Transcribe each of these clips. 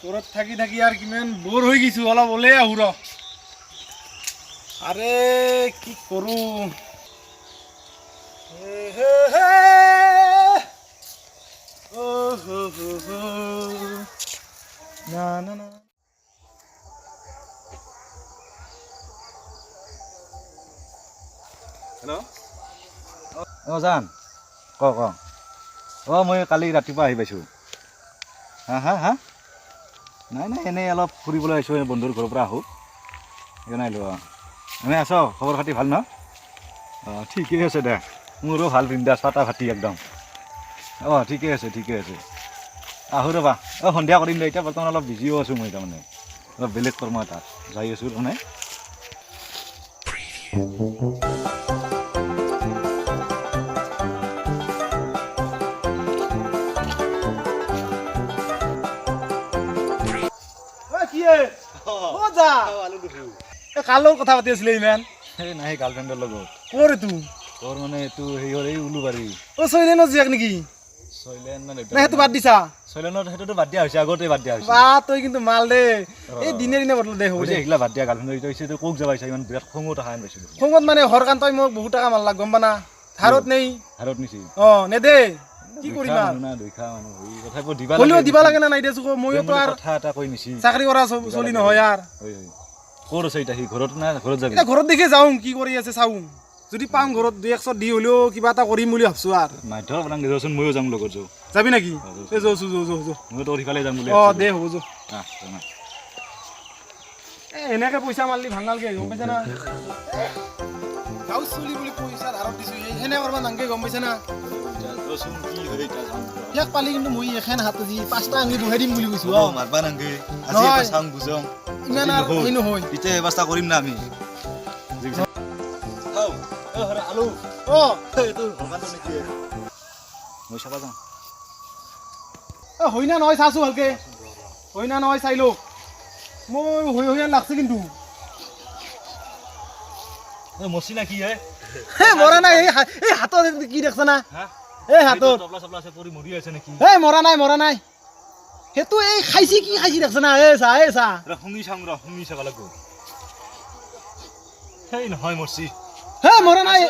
ঘৰত থাকি থাকি আৰু কিমান বৰ হৈ গৈছো অলপ ওলাই আহো ৰ আৰে কি কৰো না না না হেল্ল' অঁ জান ক অঁ মই কালি ৰাতিপুৱা আহি পাইছোঁ হা নাই এনেই অলপ ফুৰিবলৈ আহিছোঁ বন্ধুৰ ঘৰৰ পৰা আহোঁ সেইকাৰণে আহিলোঁ অঁ এনেই আছ খবৰ খাতি ভাল ন অঁ ঠিকেই আছে দে মোৰো ভাল বিন্দাছ ফাটা ফাটি একদম অঁ ঠিকে আছে আহোঁ ৰ'বা সন্ধিয়া কৰিম দে এতিয়া বৰ্তমান অলপ বিজিও আছোঁ মই তাৰমানে অলপ বেলেগ কৰ্ম এটা যাই আছোঁ তাৰমানে কাৰ লগত কথা পাতি আছিলে ইমান এই নাই গাৰ্লফ্ৰেণ্ডৰ লগত ক'ৰ এইটো তোৰ মানে এইটো হেৰি হ'ল এই উলুবাৰী চৈলেনৰ জীয়েক নেকি চৈলেন সেইটো বাদ দিছা চৈলেনৰ সেইটোতো বাদ দিয়া হৈছে আগতে বাদ দিয়া হৈছে বা তই কিন্তু মাল দে এই দিনে বদল দে হ'ব দে এইগিলা বাদ দিয়া গাৰ্লফ্ৰেণ্ডৰ এতিয়া হৈছে ক'ত যাব আহিছা ইমান বিৰাট খঙত অহা পাইছিলোঁ খঙত মানে হৰকান তই মোক বহুত টকা মাৰলাক গম পানা ধাৰত নেই হাৰত নিছি নেদে কি কৰিম দিবা লাগে না নাই দেছো ময়ো তো আৰু কথা এটা কৈ নিছি চাকৰি কৰা চলি নহয় আৰু ক'ত আছে এতিয়া সি ঘৰত না ঘৰত যাবি এতিয়া ঘৰত দেখি যাওঁ কি কৰি আছে চাওঁ যদি পাওঁ ঘৰত 2-1 দি হ'লেও কিবা এটা কৰিম বুলি ভাবছো আৰু মাধ্যম আপোনাক দেচোন ময়ো যাম লগত যাওঁ যাবি নেকি ময়ো তোৰ সিফালে যাম বুলি দে হ'ব যো এনেকে পইচা মাৰলি ভাল নালগে গম পাইছা না গাঁও চলি বুলি পইচা ধাৰত দিছো সেনে কৰবা নাংগে গম পাইছা না ইয়াক পালি কিন্তু মই এখন হাত আজি 5টা আঙুলি বহাই দিম বুলি কৈছো মাৰবা নাংগে আজি এটা চাং বুজং ইমান আৰু হেই নহয় এতিয়া ব্যৱস্থা কৰিম না আমি আলু মই চাবা যাওঁ হয় না নহয় চাচো ভালকে হয় না নহয় চাই লো মই হৈ লাগছে কিন্তু মচি না কি মৰা নাই এই হাতত কি দেখছা না এই হাতত মৰা নাই সেইটো এই খাইছি কি খাইছি দেখছা না চা শুঙি চাব লাগিব সেই নহয় মচি মৰা নাই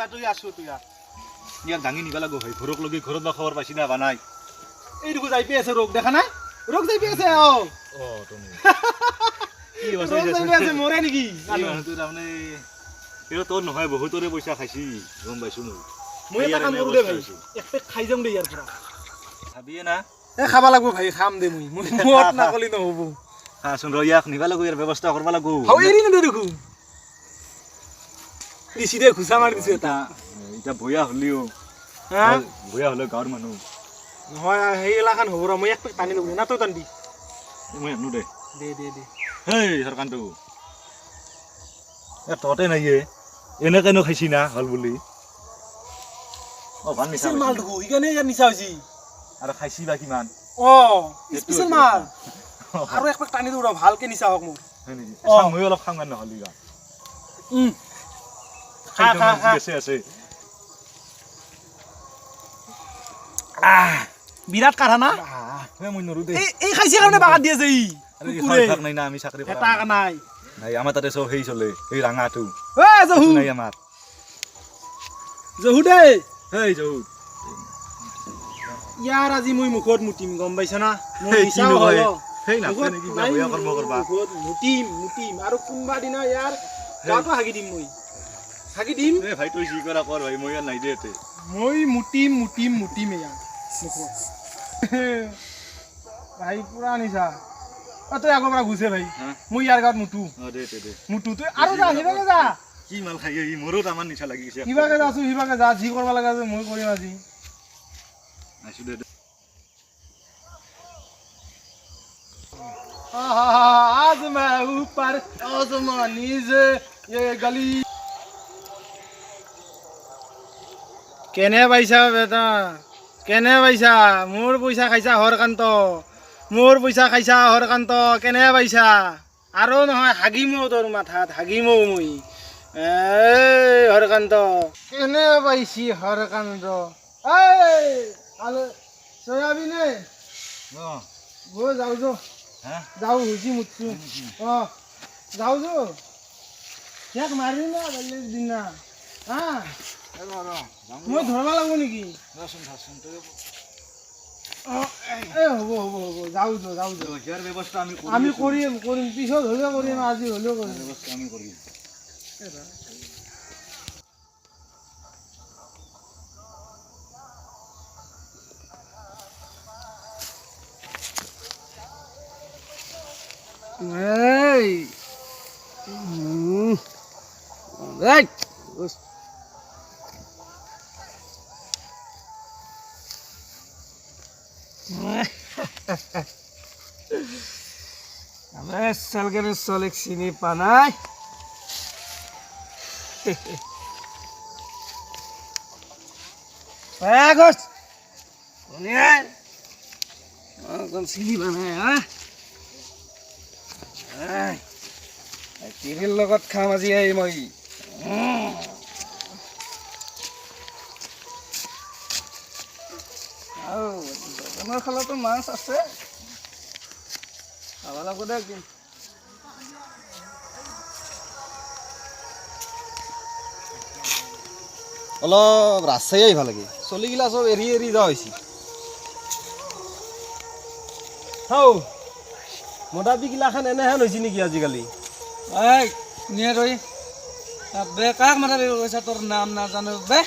ইয়াক দাঙি নিবা লাগিব ভাই ঘৰক লগি ঘৰত বা খবৰ পাইছি না বা নাই এইটুকু যাই পাই আছে ৰোগ দেখা নাই ৰোগ যাই পাই আছে মৰে নেকি তাৰমানে এইটো তোৰ নহয় বহুতৰে পইচা খাইছি গম পাইছো মই এটা কাম কৰো দে ভাই এক পেক খাই যাম দে ইয়াৰ পৰা খাবিয়ে না খাবা লাগব ভাই খাম দে মই মত নাকলি নহব খাচোন ৰ ইয়াক নিবা লাগিব ইয়াৰ ব্যৱস্থা কৰিব লাগিব এৰি নিদে দেখো দিছি দে ঘুচা মাৰি দিছো এটা এতিয়া বয়া হ'লেও গাঁৱৰ মানুহ নহয় সেই এলাখান হ'ব ৰ মই এক পেক টানি ল'ব না তই টানি মই আনো দে হেই সৰকানটো তহঁতে নাইয়ে এনেকেনো খাইছি না হ'ল বুলি ভাল নিচা মাল দেখো সেইকাৰণে ইয়াৰ নিচা হৈছে আৰু খাইছি বা কিমান স্পেচিয়েল মাল আৰু এক পেক টানি দিওঁ ৰ ভালকে নিচা হওক মোৰ ময়ো অলপ খাম নহ'লি আছে বিৰাট কাঢ়া না মই নৰো দে এই খাইছে কাৰণে বাগাত দি আছে নাই না আমি চাকৰি এটা নাই নাই আমাৰ তাতে চব সেই চলে সেই ৰাঙাটো জহু নাই আমাৰ জহু দে জহু ইয়াৰ আজি মই মুখত মুটিম গম পাইছা না মুটিম আৰু কোনোবা দিনা ইয়াৰ গাটো হাগি দিম মই ভাই তই যি কৰা কৰ ভাই মই ইয়াৰ নাই দে মই মুটিম ইয়াৰ ভাই পুৰা নিচা তই আগৰ পৰা ঘুচে ভাই মই ইয়াৰ গাত মুটু তই আৰু যা সিভাগে যা কি মাল খাই মোৰো তামান নিচা লাগি গৈছে সিভাগে যা যি কৰিব লাগে মই কৰিম আজি आज मैं ऊपर आसमानी से ये गली কেনে পাইছা বেটা কেনে পাইছা মোৰ পইচা খাইছা হৰকান্ত কেনে পাইছা আৰু নহয় হাগিমো তোৰ মাথাত হাগিমো মই হৰকান্ত কেনে পাইছি হৰকান্ত এই আলো সয়াবিনে যাও হা যাওঁ হৈছে মুঠছো অঁ যাওঁ যো ইয়াক মাৰি না বেলেগ দিনা হা মই ধৰিব লাগিব নেকি অঁ এই হ'ব হ'ব হ'ব যাওঁ যো যাওঁ যো ইয়াৰ ব্যৱস্থা আমি কৰিম কৰিম পিছত হ'লেও কৰিম আজি হ'লেও কৰিম ব্যৱস্থা আমি কৰিম এই এই আমি সালগানে চলেক চিনি পানাই আগত চিনি পানাই হা তিৰিৰ লগত খাম আজি এই মই আৰু দোকানৰ খালতো মাছ আছে খাব লাগিব দে একদিন অলপ ৰাস্তাই আহিব লাগে চলিগিলা চব এৰি এৰি যোৱা হৈছে হাও মদাবিগিলাখান এনেহেন হৈছে নেকি আজিকালি এই নিয়ে ৰৈ বে কাক মাথা বিব কৈছা তোৰ নাম নাজানো বে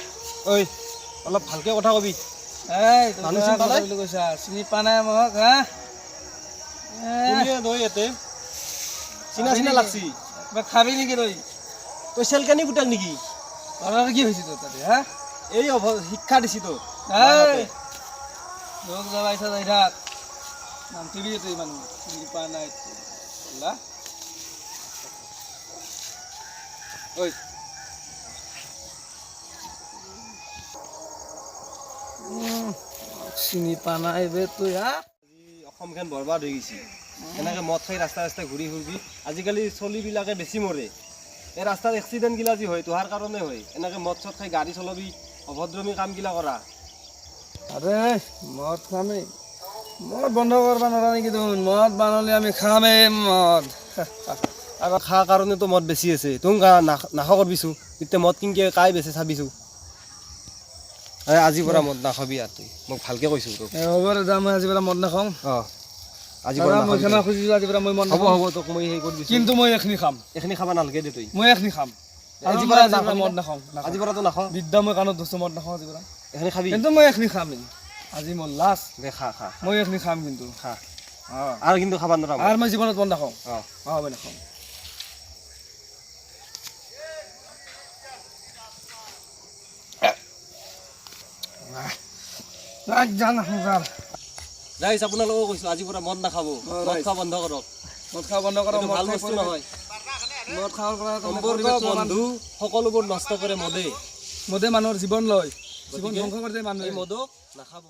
ঐ অলপ ভালকে কথা কবি এই মানুহ চিনি পালাই? বুলি কৈছা চিনি পা নাই মোক হা কোনে তই ইয়াতে চিনা চিনা লাগছি খাবি নেকি তই তই চেলকানি পুতাক নেকি ঘৰৰ কি হৈছে তোৰ তাতে হা এই শিক্ষা দিছি তোক এই লোক যাবাইছা যাই থাক নাম তিবি তই মানুহ চিনি পা নাই লা ঐ চিনি পা নাই বে তুই হা অসমখন বৰবাদ হৈ গৈছে এনেকৈ মদ খাই ৰাস্তা ৰাস্তাই ঘূৰি ফুৰিবি আজিকালি চলিবিলাকে বেছি মৰে এই ৰাস্তাত এক্সিডেণ্টগিলা যি হয় তোহাৰ কাৰণে হয় এনেকৈ মদ চদ খাই গাড়ী চলাবি অভদ্ৰমী কামগিলা কৰা আৰে মদ খামেই মদ বন্ধ কৰিব নোৱাৰা নেকি তুমি মদ বানলি আমি খামেই মদ আৰু খা কাৰণেতো মদ বেছি আছে তোক নাশ কৰিবিছোঁ তেতিয়া মদ কিনকে কাই বেচে চাবিছোঁ আজিৰ পৰা মদ নাখাবি আৰু তই মোক ভালকৈ কৈছোঁ তোক হ'ব দাদা মই আজিৰ পৰা মদ নাখাওঁ অঁ আজিৰ পৰা মই খানা খুজিছোঁ আজিৰ পৰা মই মদ হ'ব নাখাওঁ হ'ব তোক মই সেই কৰি দিছোঁ কিন্তু মই এইখিনি খাম এইখিনি খাব নালাগে দে তই মই এইখিনি খাম আজিৰ পৰা মদ নাখাওঁ আজিৰ পৰাতো নাখাওঁ বিদ্যা মই কাণত ধৰিছোঁ মদ নাখাওঁ আজিৰ পৰা এইখিনি খাবি কিন্তু মই এইখিনি খাম আজি মোৰ লাষ্ট দে খা খা মই এইখিনি খাম কিন্তু খা অঁ আৰু কিন্তু খাব নোৱাৰা আৰু মই জীৱনত মদ নাখাওঁ অঁ অঁ মই নাখাওঁ ৰাইজ আপোনালোকক কৈছোঁ আজিৰ পৰা মদ নাখাব মদ খোৱা বন্ধ কৰক মদ খোৱা বন্ধ কৰক এইটো ভাল বস্তু নহয় মদ খোৱাৰ পৰা সম্পৰ্ক বন্ধু সকলোবোৰ নষ্ট কৰে মদে মদে মানুহৰ জীৱন লয় জীৱন ধ্বংস কৰি দিয়ে মানুহে এই মদক নাখাব